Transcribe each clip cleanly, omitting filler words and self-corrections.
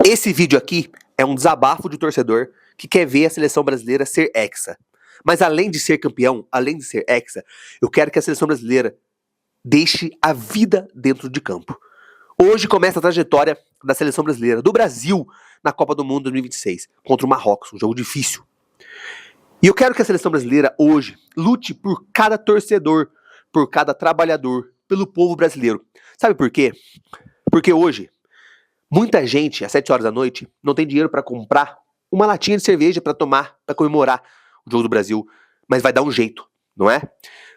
Esse vídeo aqui é um desabafo de torcedor que quer ver a seleção brasileira ser hexa. Mas além de ser campeão, além de ser hexa, eu quero que a seleção brasileira deixe a vida dentro de campo. Hoje começa a trajetória da seleção brasileira, do Brasil, na Copa do Mundo 2026, contra o Marrocos, um jogo difícil. E eu quero que a seleção brasileira hoje lute por cada torcedor, por cada trabalhador, pelo povo brasileiro. Sabe por quê? Porque hoje, muita gente, às 7 horas da noite, não tem dinheiro para comprar uma latinha de cerveja para tomar, para comemorar o jogo do Brasil, mas vai dar um jeito, não é?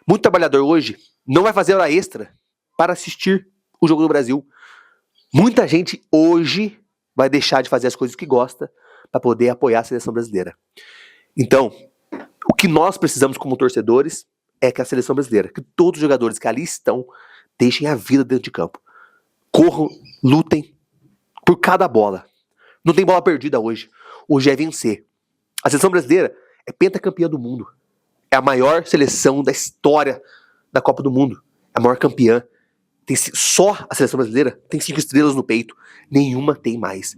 Muito trabalhador hoje não vai fazer hora extra para assistir o jogo do Brasil. Muita gente hoje vai deixar de fazer as coisas que gosta para poder apoiar a seleção brasileira. Então, o que nós precisamos como torcedores é que a seleção brasileira, que todos os jogadores que ali estão, deixem a vida dentro de campo. Corram, lutem por cada bola. Não tem bola perdida hoje. Hoje é vencer. A seleção brasileira é pentacampeã do mundo. É a maior seleção da história da Copa do Mundo. É a maior campeã. Só a seleção brasileira tem 5 estrelas no peito. Nenhuma tem mais.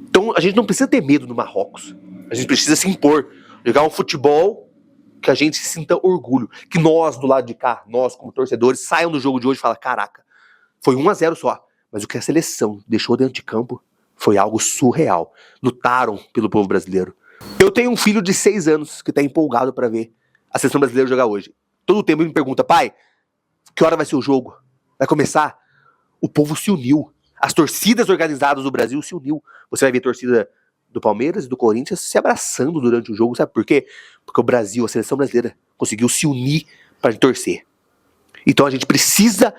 Então a gente não precisa ter medo do Marrocos. A gente precisa se impor. Jogar um futebol que a gente sinta orgulho. Que nós, do lado de cá, nós como torcedores, saiam do jogo de hoje e falem, caraca, foi 1-0 só. Mas o que a seleção deixou dentro de campo foi algo surreal. Lutaram pelo povo brasileiro. Eu tenho um filho de 6 anos que está empolgado para ver a seleção brasileira jogar hoje. Todo o tempo ele me pergunta, pai, que hora vai ser o jogo? Vai começar? O povo se uniu. As torcidas organizadas do Brasil se uniu. Você vai ver a torcida do Palmeiras e do Corinthians se abraçando durante o jogo. Sabe por quê? Porque o Brasil, a seleção brasileira, conseguiu se unir para torcer. Então a gente precisa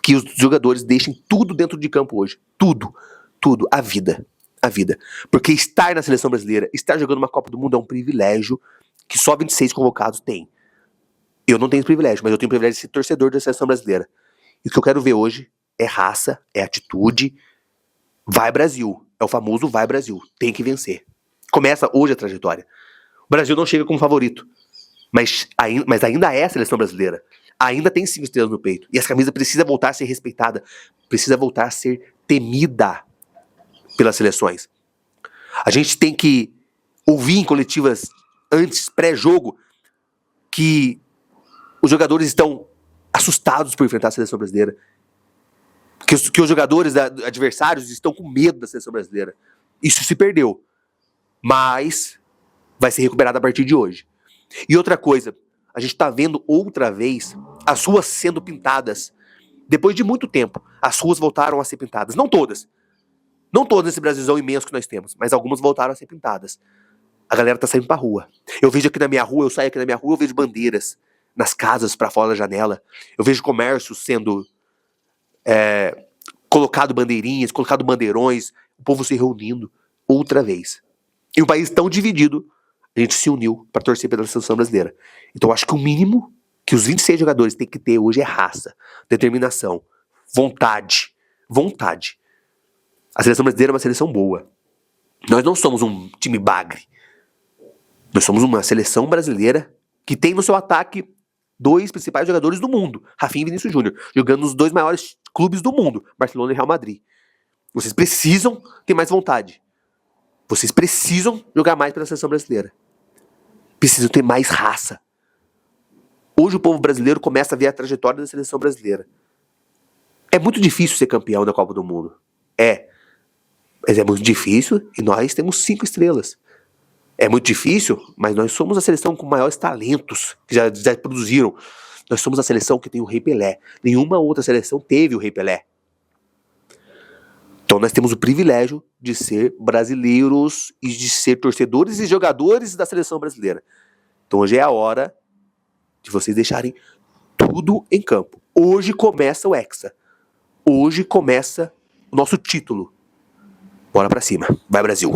que os jogadores deixem tudo dentro de campo hoje. Tudo. A vida. Porque estar na seleção brasileira, estar jogando uma Copa do Mundo é um privilégio que só 26 convocados têm. Eu não tenho esse privilégio, mas eu tenho o privilégio de ser torcedor da seleção brasileira. E o que eu quero ver hoje é raça, é atitude. Vai Brasil. É o famoso vai Brasil. Tem que vencer. Começa hoje a trajetória. O Brasil não chega como favorito. Mas ainda é a seleção brasileira. Ainda tem 5 estrelas no peito. E essa camisa precisa voltar a ser respeitada. Precisa voltar a ser temida pelas seleções. A gente tem que ouvir em coletivas antes, pré-jogo, que os jogadores estão assustados por enfrentar a seleção brasileira. Que os jogadores adversários estão com medo da seleção brasileira. Isso se perdeu. Mas vai ser recuperado a partir de hoje. E outra coisa, a gente está vendo outra vez as ruas sendo pintadas. Depois de muito tempo, as ruas voltaram a ser pintadas. Não todas. Não todas nesse Brasilzão imenso que nós temos, mas algumas voltaram a ser pintadas. A galera tá saindo pra rua. Eu vejo aqui na minha rua, eu saio aqui na minha rua, eu vejo bandeiras nas casas pra fora da janela. Eu vejo comércio sendo colocado bandeirinhas, colocado bandeirões, o povo se reunindo outra vez. E um país tão dividido, a gente se uniu pra torcer pela seleção brasileira. Então eu acho que o mínimo que os 26 jogadores têm que ter hoje é raça, determinação, vontade. A seleção brasileira é uma seleção boa. Nós não somos um time bagre. Nós somos uma seleção brasileira que tem no seu ataque 2 principais jogadores do mundo, Rafinha e Vinícius Júnior, jogando nos 2 maiores clubes do mundo, Barcelona e Real Madrid. Vocês precisam ter mais vontade. Vocês precisam jogar mais pela seleção brasileira. Precisam ter mais raça. Hoje o povo brasileiro começa a ver a trajetória da seleção brasileira. É muito difícil ser campeão da Copa do Mundo. Mas é muito difícil e nós temos 5 estrelas. É muito difícil, mas nós somos a seleção com maiores talentos que já produziram. Nós somos a seleção que tem o Rei Pelé. Nenhuma outra seleção teve o Rei Pelé. Então nós temos o privilégio de ser brasileiros e de ser torcedores e jogadores da seleção brasileira. Então hoje é a hora de vocês deixarem tudo em campo. Hoje começa o Hexa. Hoje começa o nosso título. Bora pra cima. Vai, Brasil.